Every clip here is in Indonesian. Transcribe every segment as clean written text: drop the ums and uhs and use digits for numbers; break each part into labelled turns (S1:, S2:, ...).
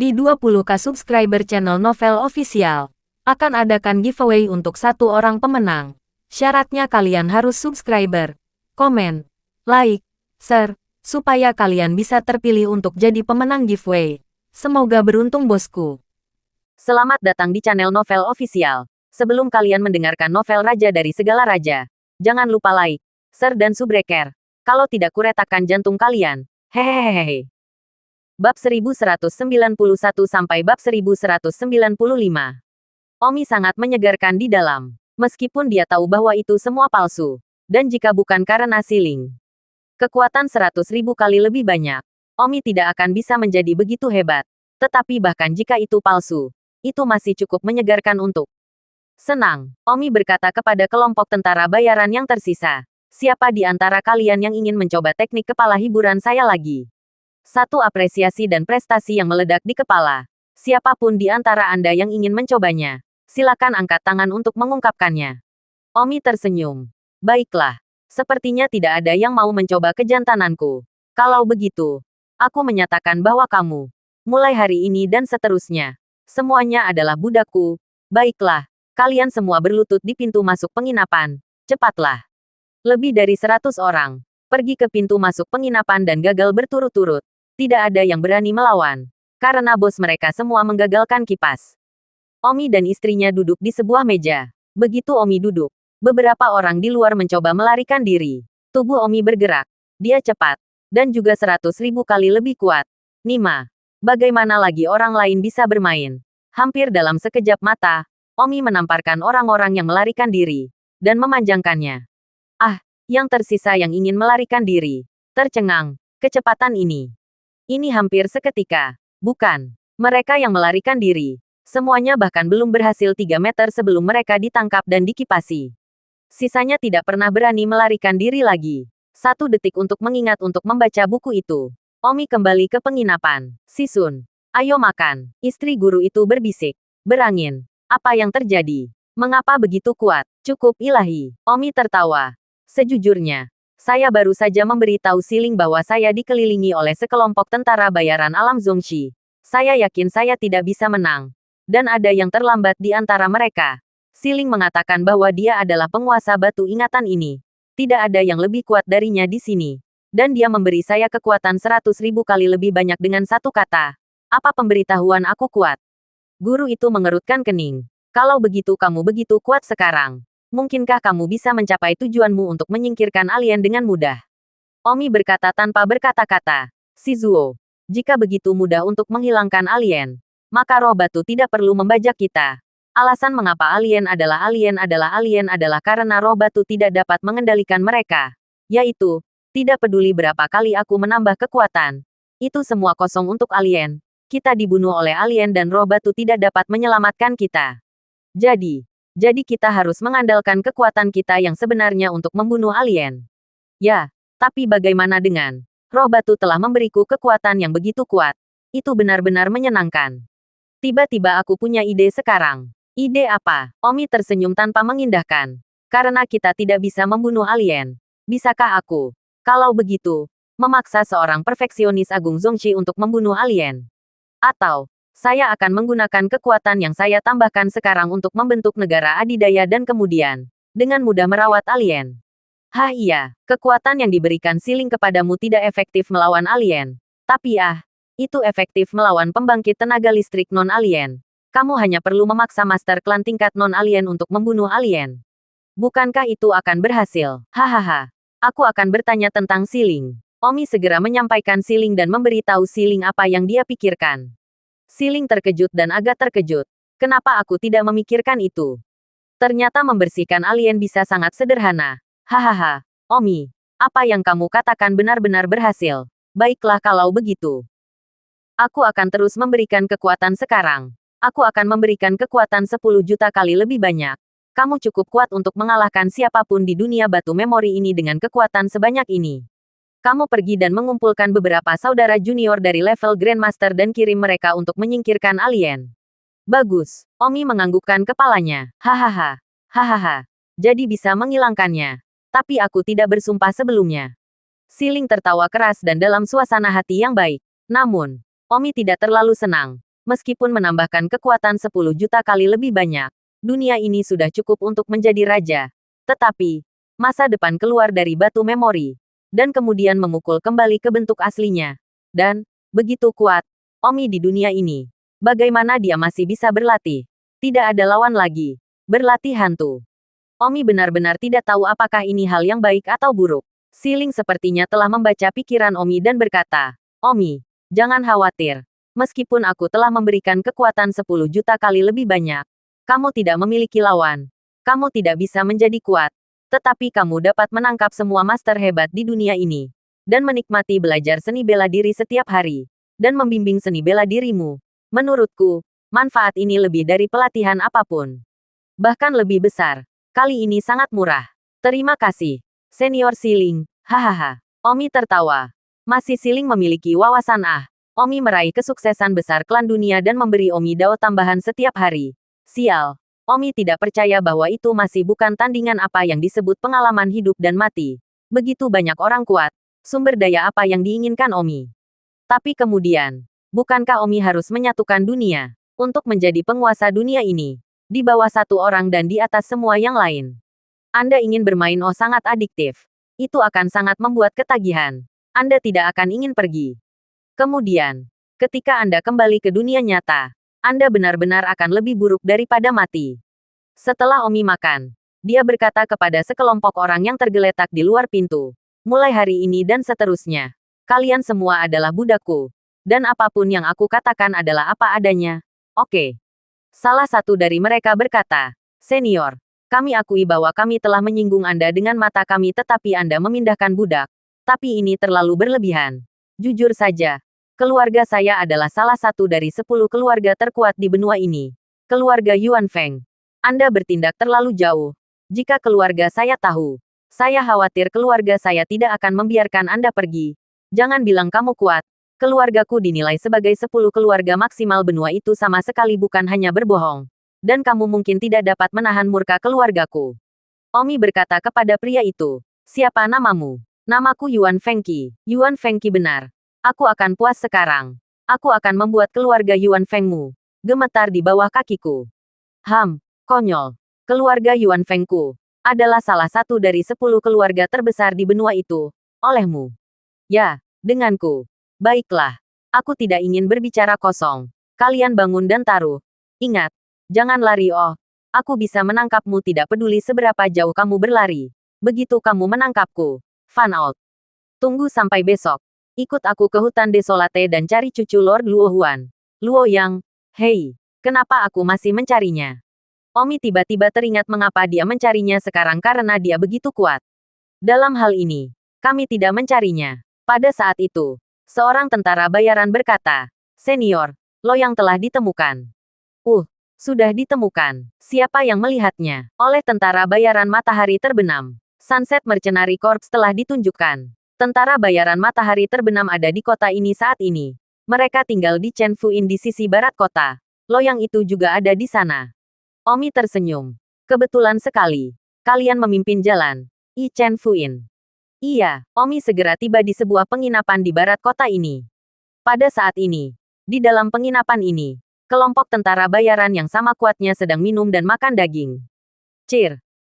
S1: Di 20k subscriber channel Novel Official, akan adakan giveaway untuk satu orang pemenang. Syaratnya kalian harus subscriber, komen, like, share, supaya kalian bisa terpilih untuk jadi pemenang giveaway. Semoga beruntung bosku.
S2: Selamat datang di channel Novel Official. Sebelum kalian mendengarkan novel Raja dari Segala Raja, jangan lupa like, share dan subscribe. Kalau tidak kuretakan jantung kalian. Hehehehe. Bab 1191 sampai bab 1195. Omi sangat menyegarkan di dalam. Meskipun dia tahu bahwa itu semua palsu. Dan jika bukan karena siling kekuatan 100.000 kali lebih banyak, Omi tidak akan bisa menjadi begitu hebat. Tetapi bahkan jika itu palsu, itu masih cukup menyegarkan untuk senang. Omi berkata kepada kelompok tentara bayaran yang tersisa. Siapa di antara kalian yang ingin mencoba teknik kepala hiburan saya lagi? Satu apresiasi dan prestasi yang meledak di kepala. Siapapun di antara Anda yang ingin mencobanya, silakan angkat tangan untuk mengungkapkannya. Omi tersenyum. Baiklah. Sepertinya tidak ada yang mau mencoba kejantananku. Kalau begitu, aku menyatakan bahwa kamu, mulai hari ini dan seterusnya, semuanya adalah budakku. Baiklah. Kalian semua berlutut di pintu masuk penginapan. Cepatlah. Lebih dari 100 orang pergi ke pintu masuk penginapan dan gagal berturut-turut. Tidak ada yang berani melawan. Karena bos mereka semua menggagalkan kipas. Omi dan istrinya duduk di sebuah meja. Begitu Omi duduk, beberapa orang di luar mencoba melarikan diri. Tubuh Omi bergerak. Dia cepat. Dan juga 100.000 kali lebih kuat. Nima. Bagaimana lagi orang lain bisa bermain? Hampir dalam sekejap mata, Omi menamparkan orang-orang yang melarikan diri. Dan memanjangkannya. Ah, yang tersisa yang ingin melarikan diri. Tercengang. Kecepatan ini. Ini hampir seketika. Bukan. Mereka yang melarikan diri. Semuanya bahkan belum berhasil 3 meter sebelum mereka ditangkap dan dikipasi. Sisanya tidak pernah berani melarikan diri lagi. 1 detik untuk mengingat untuk membaca buku itu. Omi kembali ke penginapan. Sisun. Ayo makan. Istri guru itu berbisik. Berangin. Apa yang terjadi? Mengapa begitu kuat? Cukup ilahi. Omi tertawa. Sejujurnya, saya baru saja memberitahu Siling bahwa saya dikelilingi oleh sekelompok tentara bayaran alam Zongxi. Saya yakin saya tidak bisa menang. Dan ada yang terlambat di antara mereka. Siling mengatakan bahwa dia adalah penguasa batu ingatan ini. Tidak ada yang lebih kuat darinya di sini. Dan dia memberi saya kekuatan 100.000 kali lebih banyak dengan satu kata. Apa pemberitahuan aku kuat? Guru itu mengerutkan kening. Kalau begitu kamu begitu kuat sekarang. Mungkinkah kamu bisa mencapai tujuanmu untuk menyingkirkan alien dengan mudah? Omi berkata tanpa berkata-kata. Shizuo, jika begitu mudah untuk menghilangkan alien, maka roh batu tidak perlu membajak kita. Alasan mengapa alien adalah karena roh batu tidak dapat mengendalikan mereka. Yaitu, tidak peduli berapa kali aku menambah kekuatan. Itu semua kosong untuk alien. Kita dibunuh oleh alien dan roh batu tidak dapat menyelamatkan kita. Jadi kita harus mengandalkan kekuatan kita yang sebenarnya untuk membunuh alien. Ya, tapi bagaimana dengan roh batu telah memberiku kekuatan yang begitu kuat. Itu benar-benar menyenangkan. Tiba-tiba aku punya ide sekarang. Ide apa? Omi tersenyum tanpa mengindahkan. Karena kita tidak bisa membunuh alien. Bisakah aku, kalau begitu, memaksa seorang perfeksionis Agung Zongxi untuk membunuh alien? Atau, saya akan menggunakan kekuatan yang saya tambahkan sekarang untuk membentuk negara adidaya dan kemudian, dengan mudah merawat alien. Hah iya, kekuatan yang diberikan Siling kepadamu tidak efektif melawan alien. Tapi itu efektif melawan pembangkit tenaga listrik non-alien. Kamu hanya perlu memaksa master klan tingkat non-alien untuk membunuh alien. Bukankah itu akan berhasil? Hahaha. Aku akan bertanya tentang Siling. Omi segera menyampaikan Siling dan memberitahu Siling apa yang dia pikirkan. Siling terkejut dan agak terkejut. Kenapa aku tidak memikirkan itu? Ternyata membersihkan alien bisa sangat sederhana. Hahaha. Omi, apa yang kamu katakan benar-benar berhasil. Baiklah kalau begitu. Aku akan terus memberikan kekuatan sekarang. Aku akan memberikan kekuatan 10 juta kali lebih banyak. Kamu cukup kuat untuk mengalahkan siapapun di dunia batu memori ini dengan kekuatan sebanyak ini. Kamu pergi dan mengumpulkan beberapa saudara junior dari level Grandmaster dan kirim mereka untuk menyingkirkan alien. Bagus. Omi menganggukkan kepalanya. Hahaha. Hahaha. Jadi bisa menghilangkannya. Tapi aku tidak bersumpah sebelumnya. Siling tertawa keras dan dalam suasana hati yang baik. Namun, Omi tidak terlalu senang. Meskipun menambahkan kekuatan 10 juta kali lebih banyak, dunia ini sudah cukup untuk menjadi raja. Tetapi, masa depan keluar dari batu memori, dan kemudian memukul kembali ke bentuk aslinya. Dan, begitu kuat, Omi di dunia ini. Bagaimana dia masih bisa berlatih? Tidak ada lawan lagi. Berlatih hantu. Omi benar-benar tidak tahu apakah ini hal yang baik atau buruk. Siling sepertinya telah membaca pikiran Omi dan berkata, Omi, jangan khawatir. Meskipun aku telah memberikan kekuatan 10 juta kali lebih banyak, kamu tidak memiliki lawan. Kamu tidak bisa menjadi kuat. Tetapi kamu dapat menangkap semua master hebat di dunia ini. Dan menikmati belajar seni bela diri setiap hari. Dan membimbing seni bela dirimu. Menurutku, manfaat ini lebih dari pelatihan apapun. Bahkan lebih besar. Kali ini sangat murah. Terima kasih, Senior Siling. Hahaha. Omi tertawa. Masih Siling memiliki wawasan Omi meraih kesuksesan besar klan dunia dan memberi Omi dao tambahan setiap hari. Sial. Omi tidak percaya bahwa itu masih bukan tandingan apa yang disebut pengalaman hidup dan mati. Begitu banyak orang kuat. Sumber daya apa yang diinginkan Omi? Tapi kemudian, bukankah Omi harus menyatukan dunia untuk menjadi penguasa dunia ini? Di bawah satu orang dan di atas semua yang lain. Anda ingin bermain sangat adiktif. Itu akan sangat membuat ketagihan. Anda tidak akan ingin pergi. Kemudian, ketika Anda kembali ke dunia nyata, Anda benar-benar akan lebih buruk daripada mati. Setelah Omi makan, dia berkata kepada sekelompok orang yang tergeletak di luar pintu. Mulai hari ini dan seterusnya, kalian semua adalah budakku. Dan apapun yang aku katakan adalah apa adanya. Oke. Salah satu dari mereka berkata, Senior, kami akui bahwa kami telah menyinggung Anda dengan mata kami tetapi Anda memindahkan budak. Tapi ini terlalu berlebihan. Jujur saja, keluarga saya adalah salah satu dari 10 keluarga terkuat di benua ini. Keluarga Yuan Feng. Anda bertindak terlalu jauh. Jika keluarga saya tahu, saya khawatir keluarga saya tidak akan membiarkan Anda pergi. Jangan bilang kamu kuat. Keluargaku dinilai sebagai 10 keluarga maksimal benua itu sama sekali bukan hanya berbohong. Dan kamu mungkin tidak dapat menahan murka keluargaku. Omi berkata kepada pria itu, siapa namamu? Namaku Yuan Fengqi. Yuan Fengqi benar. Aku akan puas sekarang. Aku akan membuat keluarga Yuan Fengmu gemetar di bawah kakiku. Konyol. Keluarga Yuan Fengku adalah salah satu dari 10 keluarga terbesar di benua itu. Olehmu. Ya, denganku. Baiklah. Aku tidak ingin berbicara kosong. Kalian bangun dan taruh. Ingat. Jangan lari Aku bisa menangkapmu tidak peduli seberapa jauh kamu berlari. Begitu kamu menangkapku. Fan out. Tunggu sampai besok. Ikut aku ke hutan desolate dan cari cucu Lord Luo Huan. Luo Yang. Hei. Kenapa aku masih mencarinya? Omi tiba-tiba teringat mengapa dia mencarinya sekarang karena dia begitu kuat. Dalam hal ini, kami tidak mencarinya. Pada saat itu, seorang tentara bayaran berkata, Senior, Lo yang telah ditemukan. Sudah ditemukan. Siapa yang melihatnya? Oleh tentara bayaran matahari terbenam. Sunset Mercenary Corps telah ditunjukkan. Tentara bayaran matahari terbenam ada di kota ini saat ini. Mereka tinggal di Chen Fuin di sisi barat kota. Lo yang itu juga ada di sana. Omi tersenyum. Kebetulan sekali. Kalian memimpin jalan. Chen Fuin. Iya, Omi segera tiba di sebuah penginapan di barat kota ini. Pada saat ini, di dalam penginapan ini, kelompok tentara bayaran yang sama kuatnya sedang minum dan makan daging.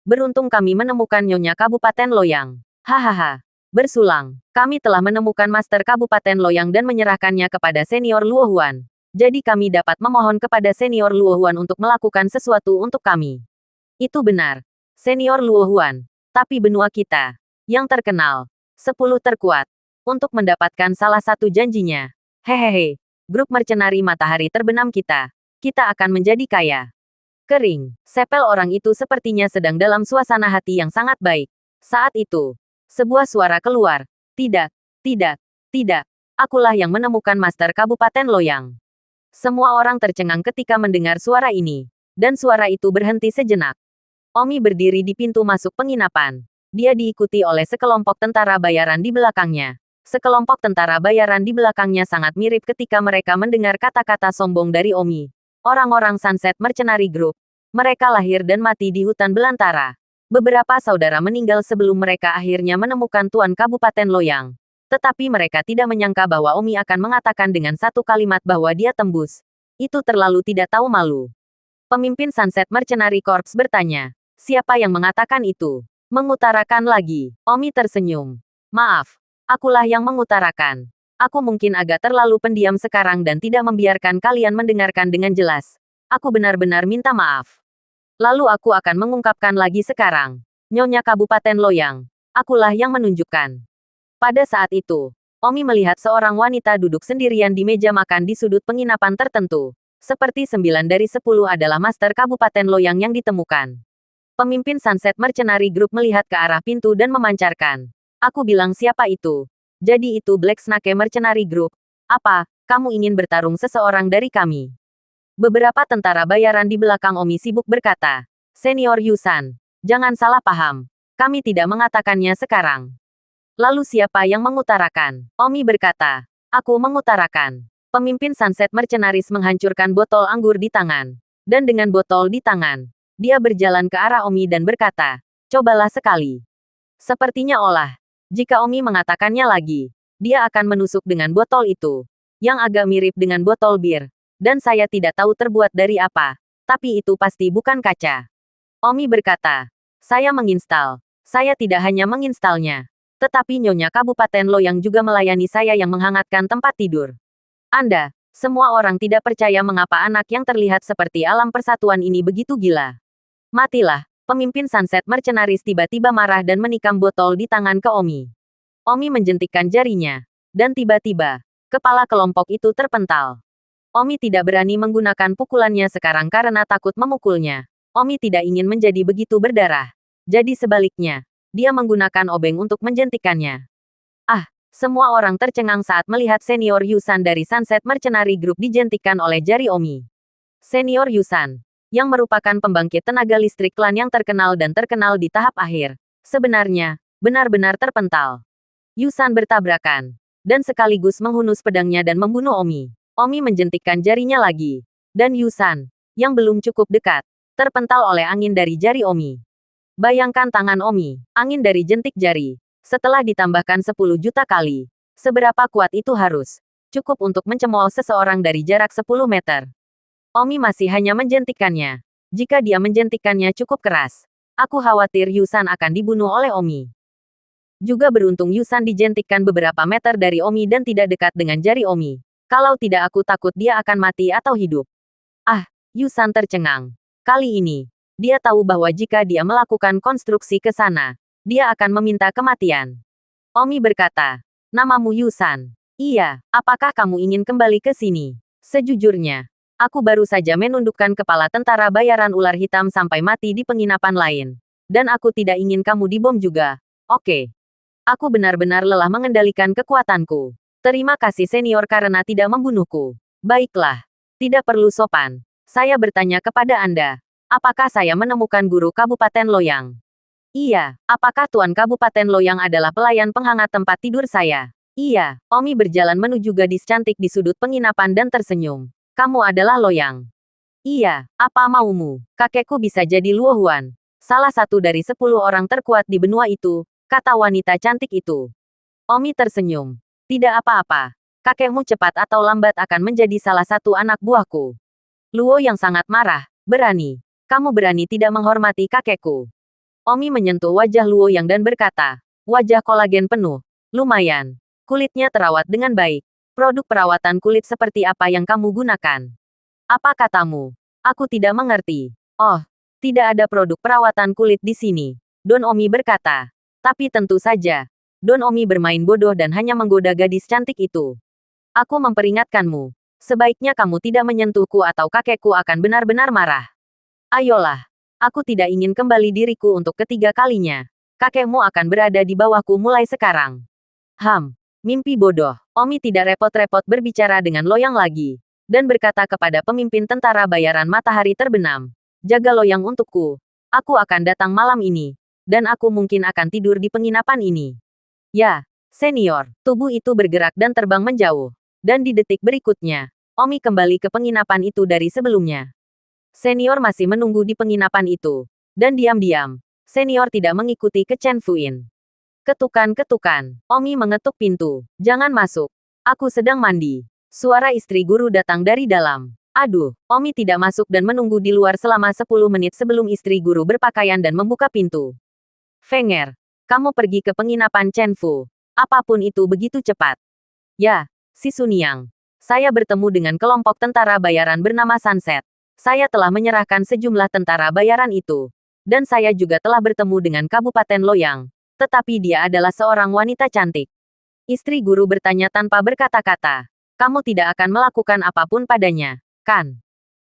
S2: Beruntung kami menemukan Nyonya Kabupaten Loyang. Hahaha. Bersulang, kami telah menemukan Master Kabupaten Loyang dan menyerahkannya kepada Senior Luo Huan. Jadi kami dapat memohon kepada Senior Luo Huan untuk melakukan sesuatu untuk kami. Itu benar. Senior Luo Huan. Tapi benua kita, yang terkenal, 10 terkuat, untuk mendapatkan salah satu janjinya. Hehehe. Grup mercenari matahari terbenam kita akan menjadi kaya. Kering. Sepel orang itu sepertinya sedang dalam suasana hati yang sangat baik. Saat itu, sebuah suara keluar. Tidak. Akulah yang menemukan Master Kabupaten Loyang. Semua orang tercengang ketika mendengar suara ini. Dan suara itu berhenti sejenak. Omi berdiri di pintu masuk penginapan. Dia diikuti oleh sekelompok tentara bayaran di belakangnya. Sekelompok tentara bayaran di belakangnya sangat mirip ketika mereka mendengar kata-kata sombong dari Omi. Orang-orang Sunset Mercenary Group. Mereka lahir dan mati di hutan belantara. Beberapa saudara meninggal sebelum mereka akhirnya menemukan Tuan Kabupaten Loyang. Tetapi mereka tidak menyangka bahwa Omi akan mengatakan dengan satu kalimat bahwa dia tembus Itu terlalu tidak tahu malu. Pemimpin Sunset Mercenary Corps bertanya, siapa yang mengatakan itu? Mengutarakan lagi. Omi tersenyum. Maaf, akulah yang mengutarakan. Aku mungkin agak terlalu pendiam sekarang dan tidak membiarkan kalian mendengarkan dengan jelas. Aku benar-benar minta maaf. Lalu aku akan mengungkapkan lagi sekarang. Nyonya Kabupaten Loyang. Akulah yang menunjukkan. Pada saat itu, Omi melihat seorang wanita duduk sendirian di meja makan di sudut penginapan tertentu. Seperti 9 dari 10 adalah Master Kabupaten Loyang yang ditemukan. Pemimpin Sunset Mercenary Group melihat ke arah pintu dan memancarkan. Aku bilang siapa itu? Jadi itu Black Snake Mercenary Group. Apa, kamu ingin bertarung seseorang dari kami? Beberapa tentara bayaran di belakang Omi sibuk berkata, Senior Yusan, jangan salah paham. Kami tidak mengatakannya sekarang. Lalu siapa yang mengutarakan? Omi berkata, aku mengutarakan. Pemimpin Sunset Mercenaries menghancurkan botol anggur di tangan. Dan dengan botol di tangan, dia berjalan ke arah Omi dan berkata, cobalah sekali. Sepertinya olah. Jika Omi mengatakannya lagi, dia akan menusuk dengan botol itu. Yang agak mirip dengan botol bir. Dan saya tidak tahu terbuat dari apa. Tapi itu pasti bukan kaca. Omi berkata, saya menginstal. Saya tidak hanya menginstalnya. Tetapi Nyonya Kabupaten Loyang juga melayani saya yang menghangatkan tempat tidur. Anda, semua orang tidak percaya mengapa anak yang terlihat seperti alam persatuan ini begitu gila. Matilah, pemimpin Sunset Mercenaries tiba-tiba marah dan menikam botol di tangan ke Omi. Omi menjentikkan jarinya. Dan tiba-tiba, kepala kelompok itu terpental. Omi tidak berani menggunakan pukulannya sekarang karena takut memukulnya. Omi tidak ingin menjadi begitu berdarah. Jadi sebaliknya, dia menggunakan obeng untuk menjentikannya. Ah, semua orang tercengang saat melihat Senior Yusan dari Sunset Mercenary Group dijentikkan oleh jari Omi. Senior Yusan, yang merupakan pembangkit tenaga listrik klan yang terkenal dan terkenal di tahap akhir, sebenarnya, benar-benar terpental. Yusan bertabrakan, dan sekaligus menghunus pedangnya dan membunuh Omi. Omi menjentikkan jarinya lagi. Dan Yusan, yang belum cukup dekat, terpental oleh angin dari jari Omi. Bayangkan tangan Omi, angin dari jentik jari. Setelah ditambahkan 10 juta kali. Seberapa kuat itu harus? Cukup untuk mencemooh seseorang dari jarak 10 meter. Omi masih hanya menjentikkannya. Jika dia menjentikkannya cukup keras, aku khawatir Yusan akan dibunuh oleh Omi. Juga beruntung Yusan dijentikkan beberapa meter dari Omi dan tidak dekat dengan jari Omi. Kalau tidak aku takut dia akan mati atau hidup. Ah, Yusan tercengang. Kali ini, dia tahu bahwa jika dia melakukan konstruksi ke sana, dia akan meminta kematian. Omi berkata, namamu Yusan. Iya, apakah kamu ingin kembali ke sini? Sejujurnya, aku baru saja menundukkan kepala tentara bayaran ular hitam sampai mati di penginapan lain. Dan aku tidak ingin kamu dibom juga. Oke. Aku benar-benar lelah mengendalikan kekuatanku. Terima kasih senior karena tidak membunuhku. Baiklah. Tidak perlu sopan. Saya bertanya kepada Anda. Apakah saya menemukan guru Kabupaten Loyang? Iya. Apakah Tuan Kabupaten Loyang adalah pelayan penghangat tempat tidur saya? Iya. Omi berjalan menuju gadis cantik di sudut penginapan dan tersenyum. Kamu adalah Loyang. Iya. Apa maumu? Kakekku bisa jadi Luo Huan. Salah satu dari 10 orang terkuat di benua itu, kata wanita cantik itu. Omi tersenyum. Tidak apa-apa. Kakekmu cepat atau lambat akan menjadi salah satu anak buahku. Luo yang sangat marah. Berani. Kamu berani tidak menghormati kakekku. Omi menyentuh wajah Luo Yang dan berkata, wajah kolagen penuh. Lumayan. Kulitnya terawat dengan baik. Produk perawatan kulit seperti apa yang kamu gunakan? Apa katamu? Aku tidak mengerti. Oh, tidak ada produk perawatan kulit di sini. Don Omi berkata. Tapi tentu saja. Don Omi bermain bodoh dan hanya menggoda gadis cantik itu. Aku memperingatkanmu. Sebaiknya kamu tidak menyentuhku atau kakekku akan benar-benar marah. Ayolah. Aku tidak ingin kembali diriku untuk ketiga kalinya. Kakekmu akan berada di bawahku mulai sekarang. Mimpi bodoh. Omi tidak repot-repot berbicara dengan Loyang lagi. Dan berkata kepada pemimpin tentara bayaran matahari terbenam. Jaga Loyang untukku. Aku akan datang malam ini. Dan aku mungkin akan tidur di penginapan ini. Ya, senior. Tubuh itu bergerak dan terbang menjauh. Dan di detik berikutnya, Omi kembali ke penginapan itu dari sebelumnya. Senior masih menunggu di penginapan itu. Dan diam-diam, senior tidak mengikuti ke Chen Fuin. Ketukan-ketukan. Omi mengetuk pintu. Jangan masuk. Aku sedang mandi. Suara istri guru datang dari dalam. Aduh, Omi tidak masuk dan menunggu di luar selama 10 menit sebelum istri guru berpakaian dan membuka pintu. Fenger, kamu pergi ke penginapan Chen Fu. Apapun itu begitu cepat. Ya, si Sun Yang. Saya bertemu dengan kelompok tentara bayaran bernama Sunset. Saya telah menyerahkan sejumlah tentara bayaran itu. Dan saya juga telah bertemu dengan Kabupaten Loyang. Tetapi dia adalah seorang wanita cantik. Istri guru bertanya tanpa berkata-kata. Kamu tidak akan melakukan apapun padanya, kan?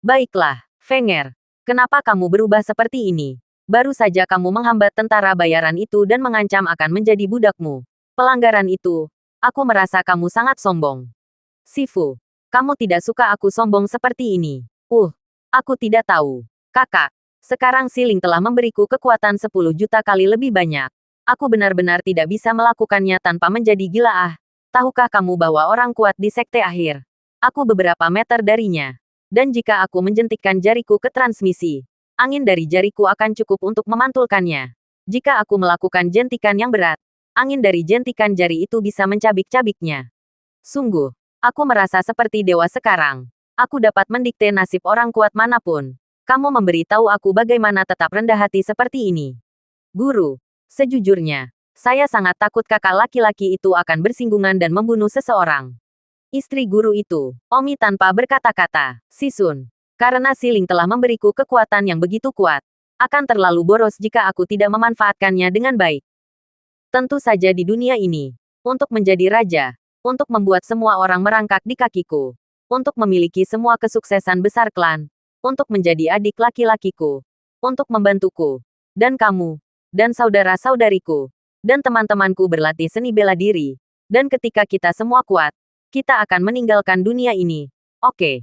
S2: Baiklah, Fenger. Kenapa kamu berubah seperti ini? Baru saja kamu menghambat tentara bayaran itu dan mengancam akan menjadi budakmu. Pelanggaran itu, aku merasa kamu sangat sombong. Sifu, kamu tidak suka aku sombong seperti ini. Aku tidak tahu. Kakak, sekarang Siling telah memberiku kekuatan 10 juta kali lebih banyak. Aku benar-benar tidak bisa melakukannya tanpa menjadi gila. Tahukah kamu bahwa orang kuat di sekte akhir? Aku beberapa meter darinya. Dan jika aku menjentikkan jariku ke transmisi, angin dari jariku akan cukup untuk memantulkannya. Jika aku melakukan jentikan yang berat, angin dari jentikan jari itu bisa mencabik-cabiknya. Sungguh, aku merasa seperti dewa sekarang. Aku dapat mendikte nasib orang kuat manapun. Kamu memberi tahu aku bagaimana tetap rendah hati seperti ini. Guru, sejujurnya, saya sangat takut kakak laki-laki itu akan bersinggungan dan membunuh seseorang. Istri guru itu, Omi tanpa berkata-kata, si Sun. Karena Siling telah memberiku kekuatan yang begitu kuat. Akan terlalu boros jika aku tidak memanfaatkannya dengan baik. Tentu saja di dunia ini. Untuk menjadi raja. Untuk membuat semua orang merangkak di kakiku. Untuk memiliki semua kesuksesan besar klan. Untuk menjadi adik laki-lakiku. Untuk membantuku. Dan kamu. Dan saudara-saudariku. Dan teman-temanku berlatih seni bela diri. Dan ketika kita semua kuat, kita akan meninggalkan dunia ini. Oke.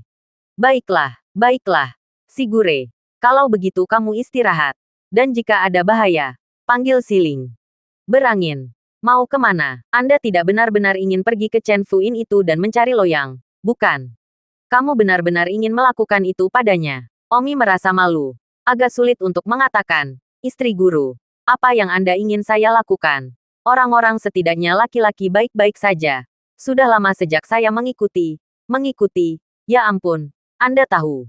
S2: Baiklah, baiklah. Sigure. Kalau begitu kamu istirahat. Dan jika ada bahaya, panggil Siling. Berangin. Mau kemana? Anda tidak benar-benar ingin pergi ke Chen Fu Inn itu dan mencari Loyang, bukan? Kamu benar-benar ingin melakukan itu padanya. Omi merasa malu. Agak sulit untuk mengatakan. Istri guru. Apa yang Anda ingin saya lakukan? Orang-orang setidaknya laki-laki baik-baik saja. Sudah lama sejak saya mengikuti. Ya ampun. Anda tahu.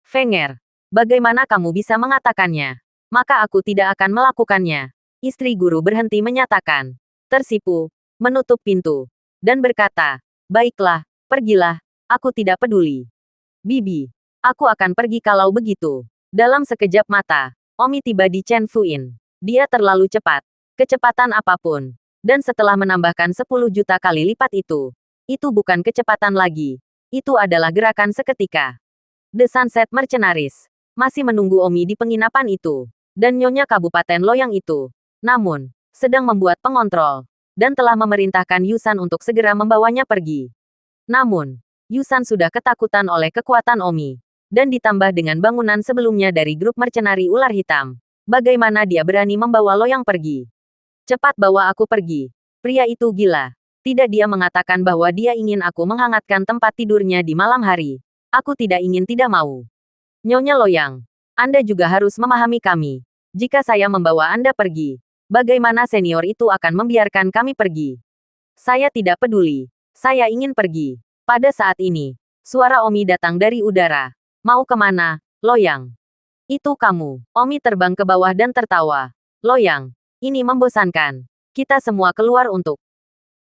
S2: Fenger. Bagaimana kamu bisa mengatakannya? Maka aku tidak akan melakukannya. Istri guru berhenti menyatakan. Tersipu. Menutup pintu. Dan berkata. Baiklah. Pergilah. Aku tidak peduli. Bibi. Aku akan pergi kalau begitu. Dalam sekejap mata. Omi tiba di Chen Fu Inn. Dia terlalu cepat. Kecepatan apapun. Dan setelah menambahkan 10 juta kali lipat itu bukan kecepatan lagi. Itu adalah gerakan seketika. The Sunset Mercenaries masih menunggu Omi di penginapan itu. Dan Nyonya Kabupaten Loyang itu. Namun, sedang membuat pengontrol. Dan telah memerintahkan Yusan untuk segera membawanya pergi. Namun, Yusan sudah ketakutan oleh kekuatan Omi. Dan ditambah dengan bangunan sebelumnya dari grup mercenari ular hitam. Bagaimana dia berani membawa Loyang pergi? Cepat bawa aku pergi. Pria itu gila. Tidak, dia mengatakan bahwa dia ingin aku menghangatkan tempat tidurnya di malam hari. Aku tidak ingin, tidak mau. Nyonya Loyang, Anda juga harus memahami kami. Jika saya membawa Anda pergi, bagaimana senior itu akan membiarkan kami pergi? Saya tidak peduli. Saya ingin pergi. Pada saat ini, suara Omi datang dari udara. Mau kemana, Loyang? Itu kamu. Omi terbang ke bawah dan tertawa. Loyang, ini membosankan. Kita semua keluar untuk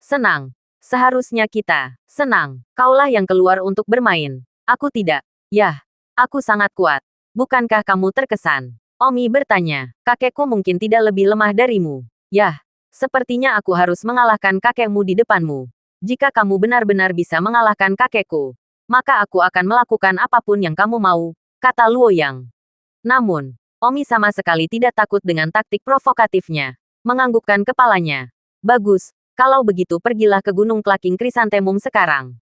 S2: senang. Seharusnya kita senang. Kaulah yang keluar untuk bermain. Aku tidak. Yah, aku sangat kuat. Bukankah kamu terkesan? Omi bertanya. Kakekku mungkin tidak lebih lemah darimu. Yah, sepertinya aku harus mengalahkan kakekmu di depanmu. Jika kamu benar-benar bisa mengalahkan kakekku, maka aku akan melakukan apapun yang kamu mau, kata Luoyang. Namun, Omi sama sekali tidak takut dengan taktik provokatifnya. Menganggukkan kepalanya. Bagus, kalau begitu pergilah ke Gunung Klaking Krisantemum sekarang.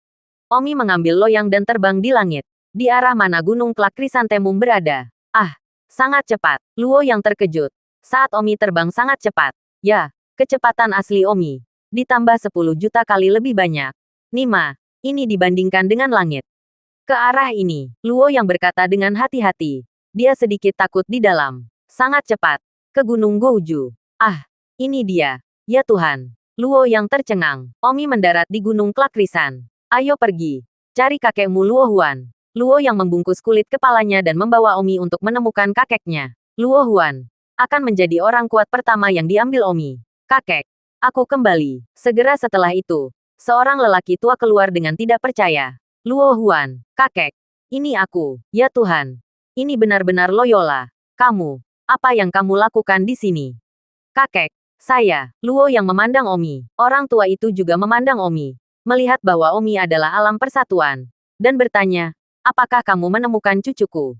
S2: Omi mengambil Loyang dan terbang di langit. Di arah mana Gunung Klak Krisantemum berada? Ah, sangat cepat. Luoyang terkejut. Saat Omi terbang sangat cepat. Ya, kecepatan asli Omi. Ditambah 10 juta kali lebih banyak. Nima, ini dibandingkan dengan langit. Ke arah ini, Luoyang berkata dengan hati-hati. Dia sedikit takut di dalam. Sangat cepat. Ke Gunung Gouju. Ah, ini dia. Ya Tuhan. Luoyang tercengang. Omi mendarat di Gunung Klak Krisan. Ayo pergi. Cari kakekmu Luo Huan. Luo yang membungkus kulit kepalanya dan membawa Omi untuk menemukan kakeknya. Luo Huan akan menjadi orang kuat pertama yang diambil Omi. Kakek, aku kembali. Segera setelah itu, seorang lelaki tua keluar dengan tidak percaya. Luo Huan, kakek, ini aku. Ya Tuhan, ini benar-benar Loyola. Kamu, apa yang kamu lakukan di sini? Kakek, saya, Luo yang memandang Omi. Orang tua itu juga memandang Omi. Melihat bahwa Omi adalah alam persatuan. Dan bertanya, apakah kamu menemukan cucuku?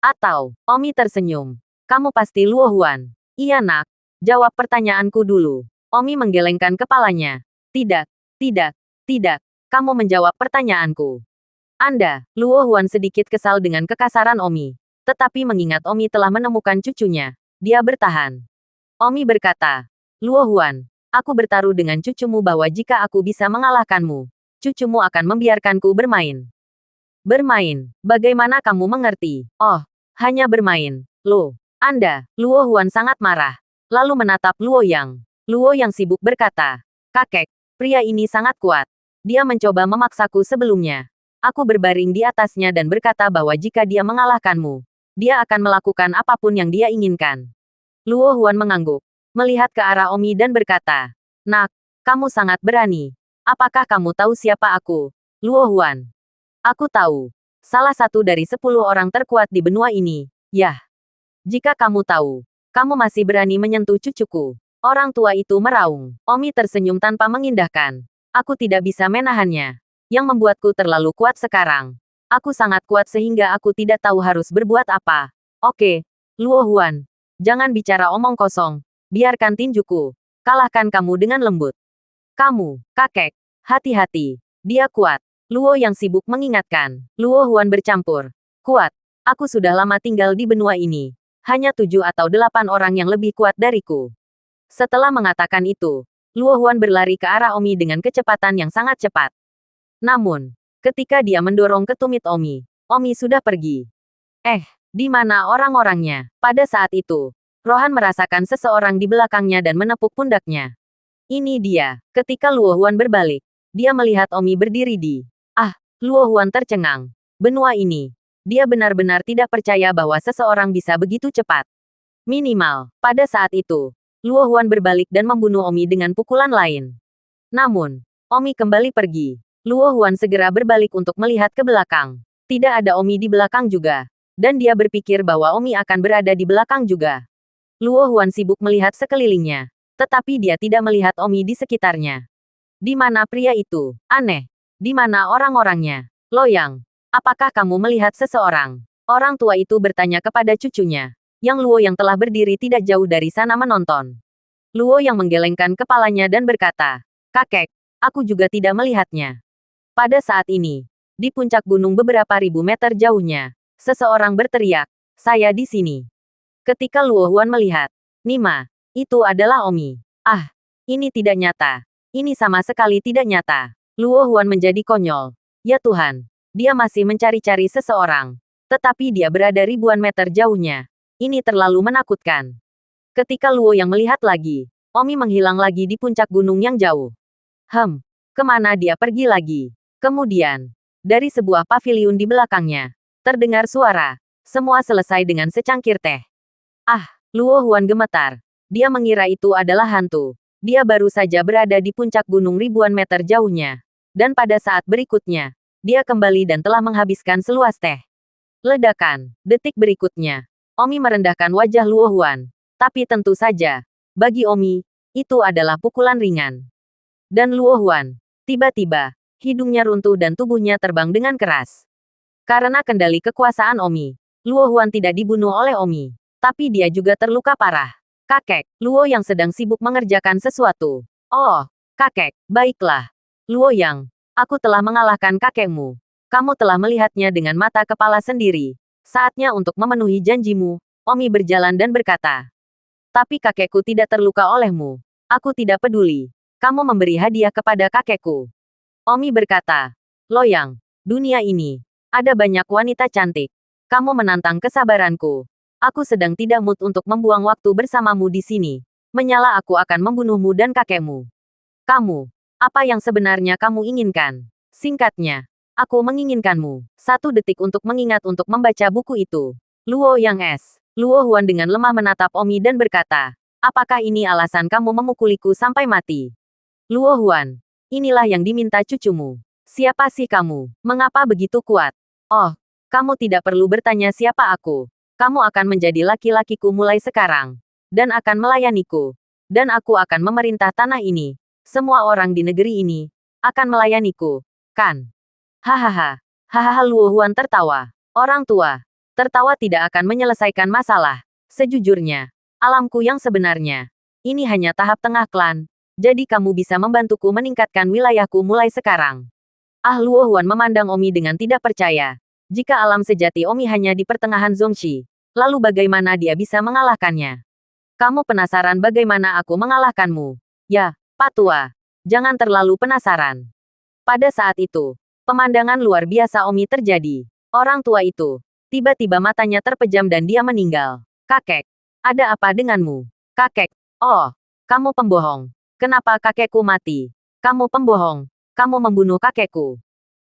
S2: Atau, Omi tersenyum. Kamu pasti Luo Huan. Iya nak, jawab pertanyaanku dulu. Omi menggelengkan kepalanya. Tidak, tidak, tidak. Kamu menjawab pertanyaanku. Anda, Luo Huan sedikit kesal dengan kekasaran Omi. Tetapi mengingat Omi telah menemukan cucunya, dia bertahan. Omi berkata, Luo Huan, aku bertaruh dengan cucumu bahwa jika aku bisa mengalahkanmu, cucumu akan membiarkanku bermain. Bermain? Bagaimana kamu mengerti? Oh, hanya bermain. Lo, Anda, Luo Huan sangat marah. Lalu menatap Luo Yang. Luo Yang sibuk berkata, kakek, pria ini sangat kuat. Dia mencoba memaksaku sebelumnya. Aku berbaring di atasnya dan berkata bahwa jika dia mengalahkanmu, dia akan melakukan apapun yang dia inginkan. Luo Huan mengangguk, melihat ke arah Omi dan berkata, nak, kamu sangat berani. Apakah kamu tahu siapa aku? Luo Huan. Aku tahu. Salah satu dari 10 orang terkuat di benua ini. Yah. Jika kamu tahu, kamu masih berani menyentuh cucuku. Orang tua itu meraung. Omi tersenyum tanpa mengindahkan. Aku tidak bisa menahannya. Yang membuatku terlalu kuat sekarang. Aku sangat kuat sehingga aku tidak tahu harus berbuat apa. Oke, Luo Huan. Jangan bicara omong kosong. Biarkan tinjuku. Kalahkan kamu dengan lembut. Kamu, kakek. Hati-hati. Dia kuat. Luo yang sibuk mengingatkan. Luo Huan bercampur. Kuat. Aku sudah lama tinggal di benua ini. Hanya 7 atau 8 orang yang lebih kuat dariku. Setelah mengatakan itu, Luo Huan berlari ke arah Omi dengan kecepatan yang sangat cepat. Namun, ketika dia mendorong ke tumit Omi, Omi sudah pergi. Di mana orang-orangnya? Pada saat itu, Rohan merasakan seseorang di belakangnya dan menepuk pundaknya. Ini dia. Ketika Luo Huan berbalik, dia melihat Omi berdiri di. Luo Huan tercengang. Benua ini. Dia benar-benar tidak percaya bahwa seseorang bisa begitu cepat. Minimal, pada saat itu, Luo Huan berbalik dan membunuh Omi dengan pukulan lain. Namun, Omi kembali pergi. Luo Huan segera berbalik untuk melihat ke belakang. Tidak ada Omi di belakang juga. Dan dia berpikir bahwa Omi akan berada di belakang juga. Luo Huan sibuk melihat sekelilingnya. Tetapi dia tidak melihat Omi di sekitarnya. Di mana pria itu? Aneh. Di mana orang-orangnya? Loyang, apakah kamu melihat seseorang? Orang tua itu bertanya kepada cucunya. Yang Luo yang telah berdiri tidak jauh dari sana menonton. Luo yang menggelengkan kepalanya dan berkata, kakek, aku juga tidak melihatnya. Pada saat ini, di puncak gunung beberapa ribu meter jauhnya, seseorang berteriak, saya di sini. Ketika Luo Huan melihat, Nima, itu adalah Omi. Ini tidak nyata. Ini sama sekali tidak nyata. Luo Huan menjadi konyol. Ya Tuhan, dia masih mencari-cari seseorang. Tetapi dia berada ribuan meter jauhnya. Ini terlalu menakutkan. Ketika Luo yang melihat lagi, Omi menghilang lagi di puncak gunung yang jauh. Kemana dia pergi lagi? Kemudian, dari sebuah paviliun di belakangnya, terdengar suara. Semua selesai dengan secangkir teh. Luo Huan gemetar. Dia mengira itu adalah hantu. Dia baru saja berada di puncak gunung ribuan meter jauhnya. Dan pada saat berikutnya, dia kembali dan telah menghabiskan seluas teh. Ledakan. Detik berikutnya, Omi merendahkan wajah Luo Huan. Tapi tentu saja, bagi Omi, itu adalah pukulan ringan. Dan Luo Huan, tiba-tiba, hidungnya runtuh dan tubuhnya terbang dengan keras. Karena kendali kekuasaan Omi, Luo Huan tidak dibunuh oleh Omi. Tapi dia juga terluka parah. Kakek, Luo yang sedang sibuk mengerjakan sesuatu. Oh, kakek, baiklah. Luo Yang, aku telah mengalahkan kakekmu. Kamu telah melihatnya dengan mata kepala sendiri. Saatnya untuk memenuhi janjimu. Omi berjalan dan berkata. Tapi kakekku tidak terluka olehmu. Aku tidak peduli. Kamu memberi hadiah kepada kakekku. Omi berkata. Loyang, dunia ini. Ada banyak wanita cantik. Kamu menantang kesabaranku. Aku sedang tidak mood untuk membuang waktu bersamamu di sini. Menyala aku akan membunuhmu dan kakekmu. Kamu, apa yang sebenarnya kamu inginkan? Singkatnya, Aku menginginkanmu 1 detik untuk mengingat untuk membaca buku itu. Luo Yang S. Luo Huan dengan lemah menatap Omi dan berkata, apakah ini alasan kamu memukuliku sampai mati? Luo Huan, inilah yang diminta cucumu. Siapa sih kamu? Mengapa begitu kuat? Oh, kamu tidak perlu bertanya siapa aku. Kamu akan menjadi laki-lakiku mulai sekarang. Dan akan melayaniku. Dan aku akan memerintah tanah ini. Semua orang di negeri ini akan melayaniku. Kan? Hahaha. Hahaha Luo Huan tertawa. Orang tua. Tertawa tidak akan menyelesaikan masalah. Sejujurnya, alamku yang sebenarnya. Ini hanya tahap tengah klan. Jadi kamu bisa membantuku meningkatkan wilayahku mulai sekarang. Ah Luo Huan memandang Omi dengan tidak percaya. Jika alam sejati Omi hanya di pertengahan Zongxi, lalu bagaimana dia bisa mengalahkannya? Kamu penasaran bagaimana aku mengalahkanmu? Ya, Pak Tua. Jangan terlalu penasaran. Pada saat itu, pemandangan luar biasa Omi terjadi. Orang tua itu, tiba-tiba matanya terpejam dan dia meninggal. Kakek, ada apa denganmu? Kakek, oh, kamu pembohong. Kenapa kakekku mati? Kamu pembohong. Kamu membunuh kakekku.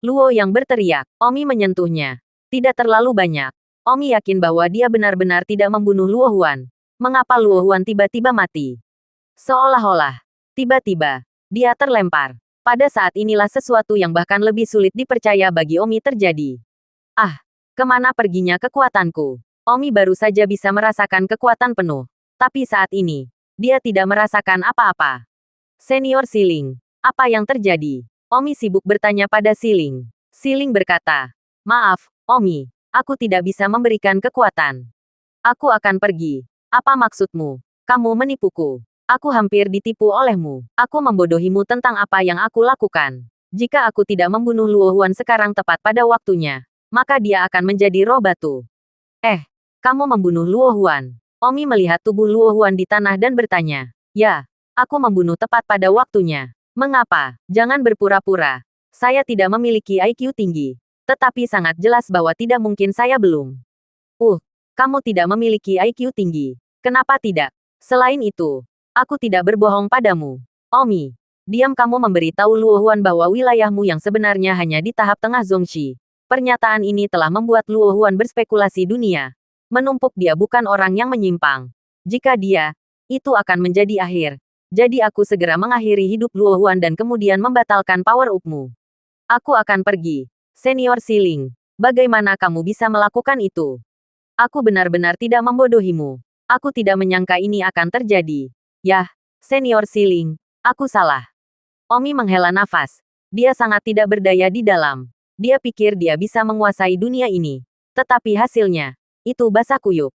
S2: Luo yang berteriak. Omi menyentuhnya. Tidak terlalu banyak. Omi yakin bahwa dia benar-benar tidak membunuh Luo Huan. Mengapa Luo Huan tiba-tiba mati? Seolah-olah, tiba-tiba, dia terlempar. Pada saat inilah sesuatu yang bahkan lebih sulit dipercaya bagi Omi terjadi. Ah, kemana perginya kekuatanku? Omi baru saja bisa merasakan kekuatan penuh. Tapi saat ini, dia tidak merasakan apa-apa. Senior Siling, apa yang terjadi? Omi sibuk bertanya pada Siling. Siling berkata, maaf, Omi, aku tidak bisa memberikan kekuatan. Aku akan pergi. Apa maksudmu? Kamu menipuku. Aku hampir ditipu olehmu. Aku membodohimu tentang apa yang aku lakukan. Jika aku tidak membunuh Luo Huan sekarang tepat pada waktunya, maka dia akan menjadi roh batu. Kamu membunuh Luo Huan. Omi melihat tubuh Luo Huan di tanah dan bertanya, ya, aku membunuh tepat pada waktunya. Mengapa? Jangan berpura-pura. Saya tidak memiliki IQ tinggi. Tetapi sangat jelas bahwa tidak mungkin saya belum. Kamu tidak memiliki IQ tinggi. Kenapa tidak? Selain itu, aku tidak berbohong padamu. Omi, diam kamu memberitahu Luo Huan bahwa wilayahmu yang sebenarnya hanya di tahap tengah Zongxi. Pernyataan ini telah membuat Luo Huan berspekulasi dunia. Menumpuk dia bukan orang yang menyimpang. Jika dia, itu akan menjadi akhir. Jadi aku segera mengakhiri hidup Luo Huan dan kemudian membatalkan power up-mu. Aku akan pergi. Senior Siling, bagaimana kamu bisa melakukan itu? Aku benar-benar tidak membodohimu. Aku tidak menyangka ini akan terjadi. Yah, Senior Siling, aku salah. Omi menghela nafas. Dia sangat tidak berdaya di dalam. Dia pikir dia bisa menguasai dunia ini. Tetapi hasilnya, itu basah kuyup.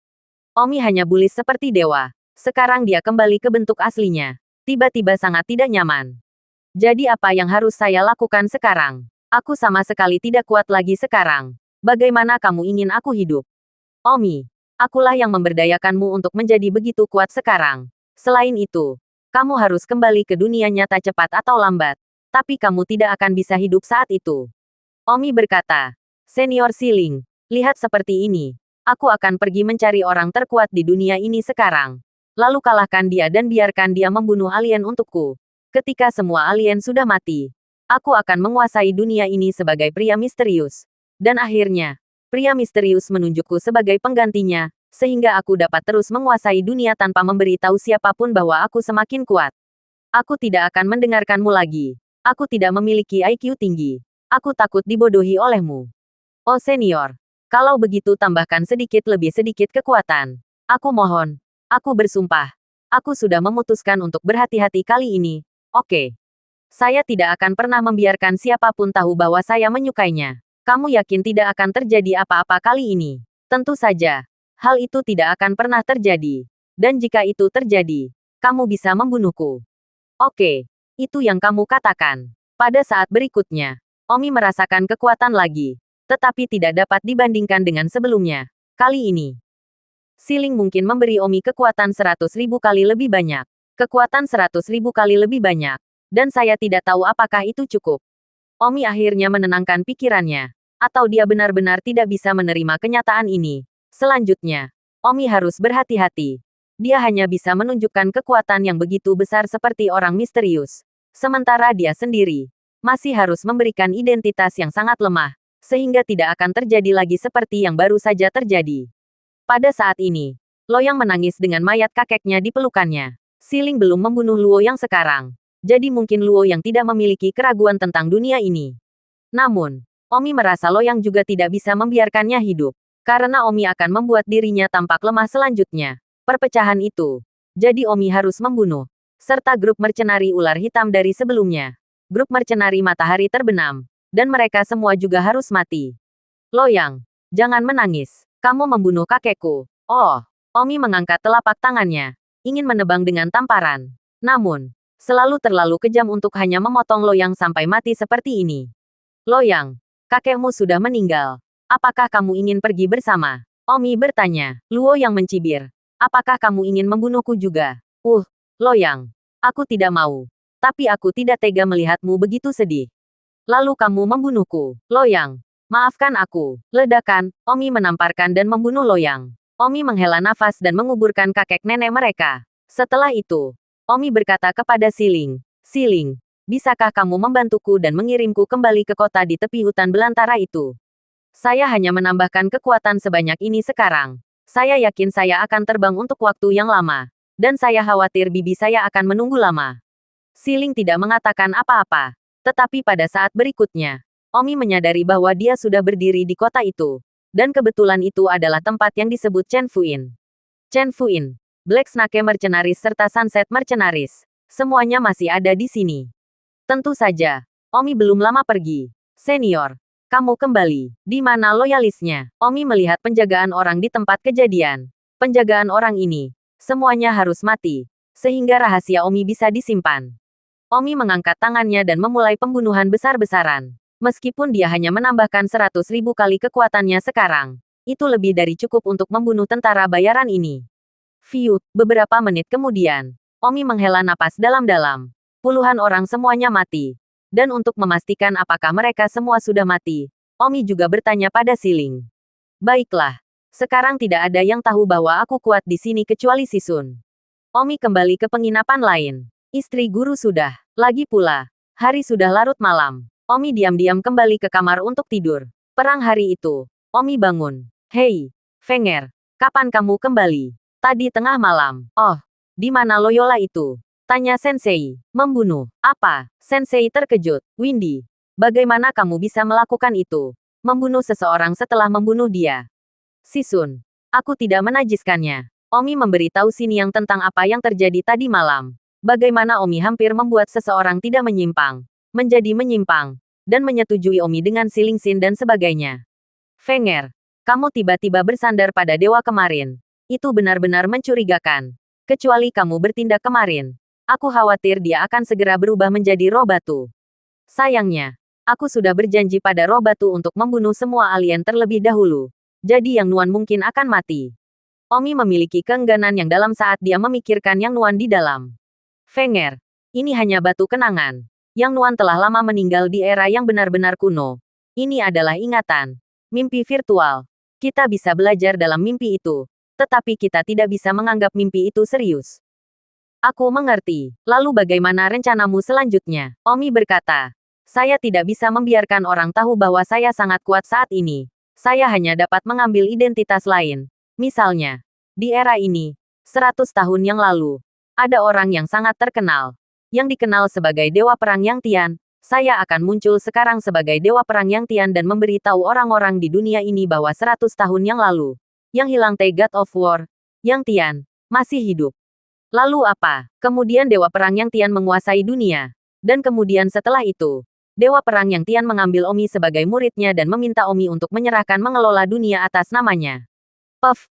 S2: Omi hanya bullis seperti dewa. Sekarang dia kembali ke bentuk aslinya. Tiba-tiba sangat tidak nyaman. Jadi apa yang harus saya lakukan sekarang? Aku sama sekali tidak kuat lagi sekarang. Bagaimana kamu ingin aku hidup? Omi, akulah yang memberdayakanmu untuk menjadi begitu kuat sekarang. Selain itu, kamu harus kembali ke dunia nyata cepat atau lambat. Tapi kamu tidak akan bisa hidup saat itu. Omi berkata, Senior Siling, lihat seperti ini. Aku akan pergi mencari orang terkuat di dunia ini sekarang. Lalu kalahkan dia dan biarkan dia membunuh alien untukku. Ketika semua alien sudah mati, aku akan menguasai dunia ini sebagai pria misterius. Dan akhirnya, pria misterius menunjukku sebagai penggantinya, sehingga aku dapat terus menguasai dunia tanpa memberitahu siapapun bahwa aku semakin kuat. Aku tidak akan mendengarkanmu lagi. Aku tidak memiliki IQ tinggi. Aku takut dibodohi olehmu. Oh senior, kalau begitu tambahkan sedikit lebih sedikit kekuatan. Aku mohon. Aku bersumpah. Aku sudah memutuskan untuk berhati-hati kali ini. Oke. Saya tidak akan pernah membiarkan siapapun tahu bahwa saya menyukainya. Kamu yakin tidak akan terjadi apa-apa kali ini? Tentu saja. Hal itu tidak akan pernah terjadi. Dan jika itu terjadi, kamu bisa membunuhku. Oke. Itu yang kamu katakan. Pada saat berikutnya, Omi merasakan kekuatan lagi. Tetapi tidak dapat dibandingkan dengan sebelumnya. Kali ini, Siling mungkin memberi Omi kekuatan 100.000 kali lebih banyak. Kekuatan 100.000 kali lebih banyak. Dan saya tidak tahu apakah itu cukup. Omi akhirnya menenangkan pikirannya. Atau dia benar-benar tidak bisa menerima kenyataan ini. Selanjutnya, Omi harus berhati-hati. Dia hanya bisa menunjukkan kekuatan yang begitu besar seperti orang misterius. Sementara dia sendiri masih harus memberikan identitas yang sangat lemah, sehingga tidak akan terjadi lagi seperti yang baru saja terjadi. Pada saat ini, Loyang menangis dengan mayat kakeknya di pelukannya. Siling belum membunuh Luo yang sekarang. Jadi mungkin Luo yang tidak memiliki keraguan tentang dunia ini. Namun, Omi merasa Loyang juga tidak bisa membiarkannya hidup. Karena Omi akan membuat dirinya tampak lemah selanjutnya. Perpecahan itu. Jadi Omi harus membunuh. Serta grup mercenari ular hitam dari sebelumnya. Grup mercenari matahari terbenam. Dan mereka semua juga harus mati. Loyang, jangan menangis. Kamu membunuh kakekku. Oh, Omi mengangkat telapak tangannya. Ingin menebang dengan tamparan. Namun, selalu terlalu kejam untuk hanya memotong Loyang sampai mati seperti ini. Loyang, kakekmu sudah meninggal. Apakah kamu ingin pergi bersama? Omi bertanya. Luo yang mencibir. Apakah kamu ingin membunuhku juga? Loyang, aku tidak mau. Tapi aku tidak tega melihatmu begitu sedih. Lalu kamu membunuhku. Loyang, maafkan aku. Ledakan, Omi menamparkan dan membunuh Loyang. Omi menghela nafas dan menguburkan kakek nenek mereka. Setelah itu, Omi berkata kepada Siling. Siling, bisakah kamu membantuku dan mengirimku kembali ke kota di tepi hutan belantara itu? Saya hanya menambahkan kekuatan sebanyak ini sekarang. Saya yakin saya akan terbang untuk waktu yang lama. Dan saya khawatir bibi saya akan menunggu lama. Siling tidak mengatakan apa-apa. Tetapi pada saat berikutnya, Omi menyadari bahwa dia sudah berdiri di kota itu. Dan kebetulan itu adalah tempat yang disebut Chen Fuin. Chen Fuin, Black Snake Mercenaries serta Sunset Mercenaries. Semuanya masih ada di sini. Tentu saja, Omi belum lama pergi. Senior, kamu kembali. Di mana loyalisnya? Omi melihat penjagaan orang di tempat kejadian. Penjagaan orang ini, semuanya harus mati. Sehingga rahasia Omi bisa disimpan. Omi mengangkat tangannya dan memulai pembunuhan besar-besaran. Meskipun dia hanya menambahkan 100.000 kali kekuatannya sekarang, itu lebih dari cukup untuk membunuh tentara bayaran ini. Beberapa menit kemudian, Omi menghela napas dalam-dalam. Puluhan orang semuanya mati. Dan untuk memastikan apakah mereka semua sudah mati, Omi juga bertanya pada Siling. Baiklah, sekarang tidak ada yang tahu bahwa aku kuat di sini kecuali Sisun. Omi kembali ke penginapan lain. Istri guru sudah. Lagi pula, hari sudah larut malam. Omi diam-diam kembali ke kamar untuk tidur. Perang hari itu, Omi bangun. Hei, Fenger, kapan kamu kembali? Tadi tengah malam. Oh, di mana Loyola itu? Tanya Sensei. Membunuh. Apa? Sensei terkejut. Windy, bagaimana kamu bisa melakukan itu? Membunuh seseorang setelah membunuh dia. Sisun, aku tidak menajiskannya. Omi memberitahu Xiniang tentang apa yang terjadi tadi malam. Bagaimana Omi hampir membuat seseorang tidak menyimpang, menjadi menyimpang, dan menyetujui Omi dengan Silingsin dan sebagainya. Fenger, kamu tiba-tiba bersandar pada dewa kemarin. Itu benar-benar mencurigakan. Kecuali kamu bertindak kemarin. Aku khawatir dia akan segera berubah menjadi roh batu. Sayangnya, aku sudah berjanji pada roh batu untuk membunuh semua alien terlebih dahulu. Jadi Yang Nuan mungkin akan mati. Omi memiliki keengganan yang dalam saat dia memikirkan Yang Nuan di dalam. Fenger, ini hanya batu kenangan. Yang Nuan telah lama meninggal di era yang benar-benar kuno. Ini adalah ingatan. Mimpi virtual. Kita bisa belajar dalam mimpi itu. Tetapi kita tidak bisa menganggap mimpi itu serius. Aku mengerti. Lalu bagaimana rencanamu selanjutnya? Omi berkata. Saya tidak bisa membiarkan orang tahu bahwa saya sangat kuat saat ini. Saya hanya dapat mengambil identitas lain. Misalnya, di era ini, 100 tahun yang lalu, ada orang yang sangat terkenal, yang dikenal sebagai Dewa Perang Yang Tian. Saya akan muncul sekarang sebagai Dewa Perang Yang Tian dan memberitahu orang-orang di dunia ini bahwa 100 tahun yang lalu, yang hilang God of War, Yang Tian, masih hidup. Lalu apa? Kemudian Dewa Perang Yang Tian menguasai dunia. Dan kemudian setelah itu, Dewa Perang Yang Tian mengambil Omi sebagai muridnya dan meminta Omi untuk menyerahkan mengelola dunia atas namanya.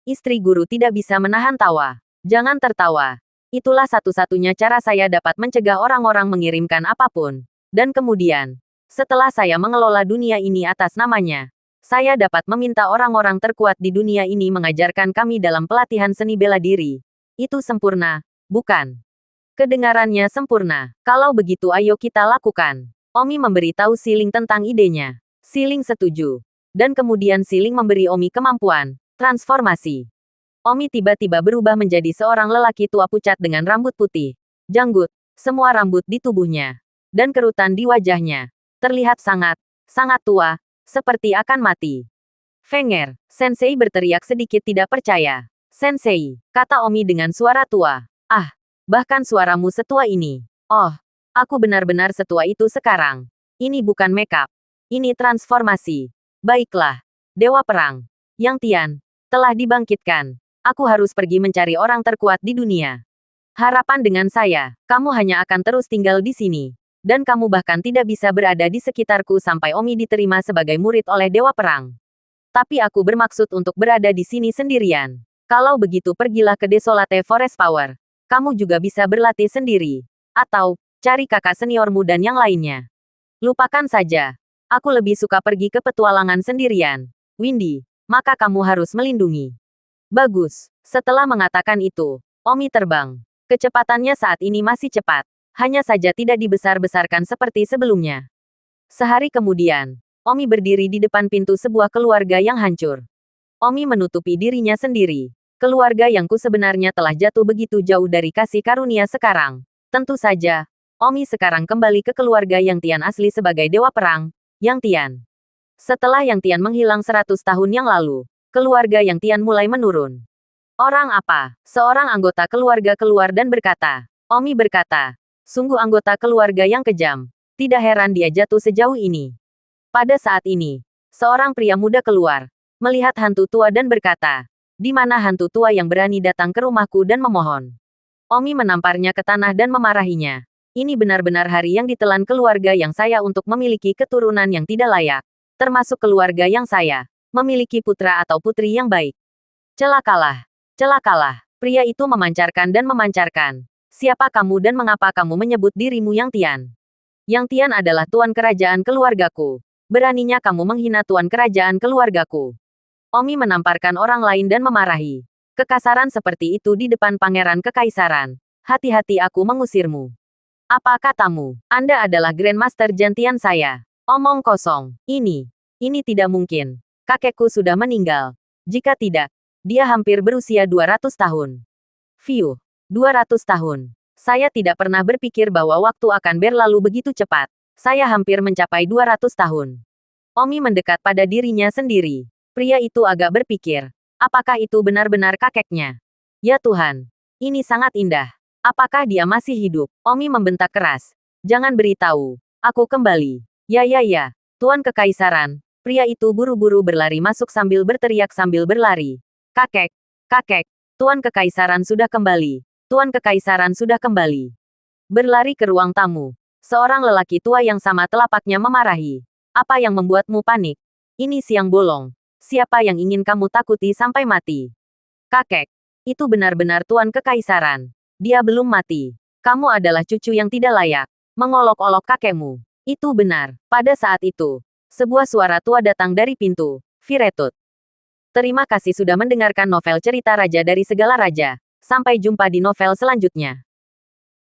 S2: Istri guru tidak bisa menahan tawa. Jangan tertawa. Itulah satu-satunya cara saya dapat mencegah orang-orang mengirimkan apapun. Dan kemudian, setelah saya mengelola dunia ini atas namanya, saya dapat meminta orang-orang terkuat di dunia ini mengajarkan kami dalam pelatihan seni bela diri. Itu sempurna, bukan? Kedengarannya sempurna. Kalau begitu ayo kita lakukan. Omi memberitahu Siling tentang idenya. Siling setuju. Dan kemudian Siling memberi Omi kemampuan transformasi. Omi tiba-tiba berubah menjadi seorang lelaki tua pucat dengan rambut putih, janggut, semua rambut di tubuhnya. dan kerutan di wajahnya. Terlihat sangat tua, seperti akan mati. Fenger, Sensei berteriak sedikit tidak percaya. Sensei, kata Omi dengan suara tua. Ah, bahkan suaramu setua ini. Oh, aku benar-benar setua itu sekarang. Ini bukan makeup. Ini transformasi. Baiklah, Dewa Perang. Yang Tian, telah dibangkitkan. Aku harus pergi mencari orang terkuat di dunia. Harapan dengan saya, kamu hanya akan terus tinggal di sini. Dan kamu bahkan tidak bisa berada di sekitarku sampai Omi diterima sebagai murid oleh Dewa Perang. Tapi aku bermaksud untuk berada di sini sendirian. Kalau begitu pergilah ke Desolate Forest Power. Kamu juga bisa berlatih sendiri. Atau, cari kakak seniormu dan yang lainnya. Lupakan saja. Aku lebih suka pergi ke petualangan sendirian. Windy, maka kamu harus melindungi. Bagus. Setelah mengatakan itu, Omi terbang. Kecepatannya saat ini masih cepat. Hanya saja tidak dibesar-besarkan seperti sebelumnya. Sehari kemudian, Omi berdiri di depan pintu sebuah keluarga yang hancur. Omi menutupi dirinya sendiri. Keluarga yangku sebenarnya telah jatuh begitu jauh dari kasih karunia sekarang. Tentu saja, Omi sekarang kembali ke keluarga Yang Tian asli sebagai Dewa Perang, Yang Tian. Setelah Yang Tian menghilang 100 tahun yang lalu, keluarga Yang Tian mulai menurun. Orang apa? Seorang anggota keluarga keluar dan berkata. Omi berkata, sungguh anggota keluarga yang kejam. Tidak heran dia jatuh sejauh ini. Pada saat ini, seorang pria muda keluar, melihat hantu tua dan berkata, di mana hantu tua yang berani datang ke rumahku dan memohon. Omi menamparnya ke tanah dan memarahinya. Ini benar-benar hari yang ditelan keluarga yang saya untuk memiliki keturunan yang tidak layak. Termasuk keluarga yang saya, memiliki putra atau putri yang baik. Celakalah. Celakalah. Pria itu memancarkan dan memancarkan. Siapa kamu dan mengapa kamu menyebut dirimu Yang Tian? Yang Tian adalah tuan kerajaan keluargaku. Beraninya kamu menghina tuan kerajaan keluargaku. Omi menamparkan orang lain dan memarahi. Kekasaran seperti itu di depan pangeran kekaisaran. Hati-hati aku mengusirmu. Apa katamu? Anda adalah Grandmaster Jantian saya. Omong kosong. Ini tidak mungkin. Kakekku sudah meninggal. Jika tidak, dia hampir berusia 200 tahun. Fiuh, 200 tahun. Saya tidak pernah berpikir bahwa waktu akan berlalu begitu cepat. Saya hampir mencapai 200 tahun. Omi mendekat pada dirinya sendiri. Pria itu agak berpikir, apakah itu benar-benar kakeknya? Ya Tuhan, ini sangat indah. Apakah dia masih hidup? Omi membentak keras. Jangan beritahu. Aku kembali. Ya, Tuan Kekaisaran. Pria itu buru-buru berlari masuk sambil berteriak sambil berlari. Kakek, Tuan Kekaisaran sudah kembali. Tuan Kekaisaran sudah kembali. Berlari ke ruang tamu. Seorang lelaki tua yang sama telapaknya memarahi. Apa yang membuatmu panik? Ini siang bolong. Siapa yang ingin kamu takuti sampai mati? Kakek, itu benar-benar Tuan Kekaisaran. Dia belum mati. Kamu adalah cucu yang tidak layak. Mengolok-olok kakekmu. Itu benar. Pada saat itu, sebuah suara tua datang dari pintu. Viretut. Terima kasih sudah mendengarkan novel cerita Raja dari Segala Raja. Sampai jumpa di novel selanjutnya.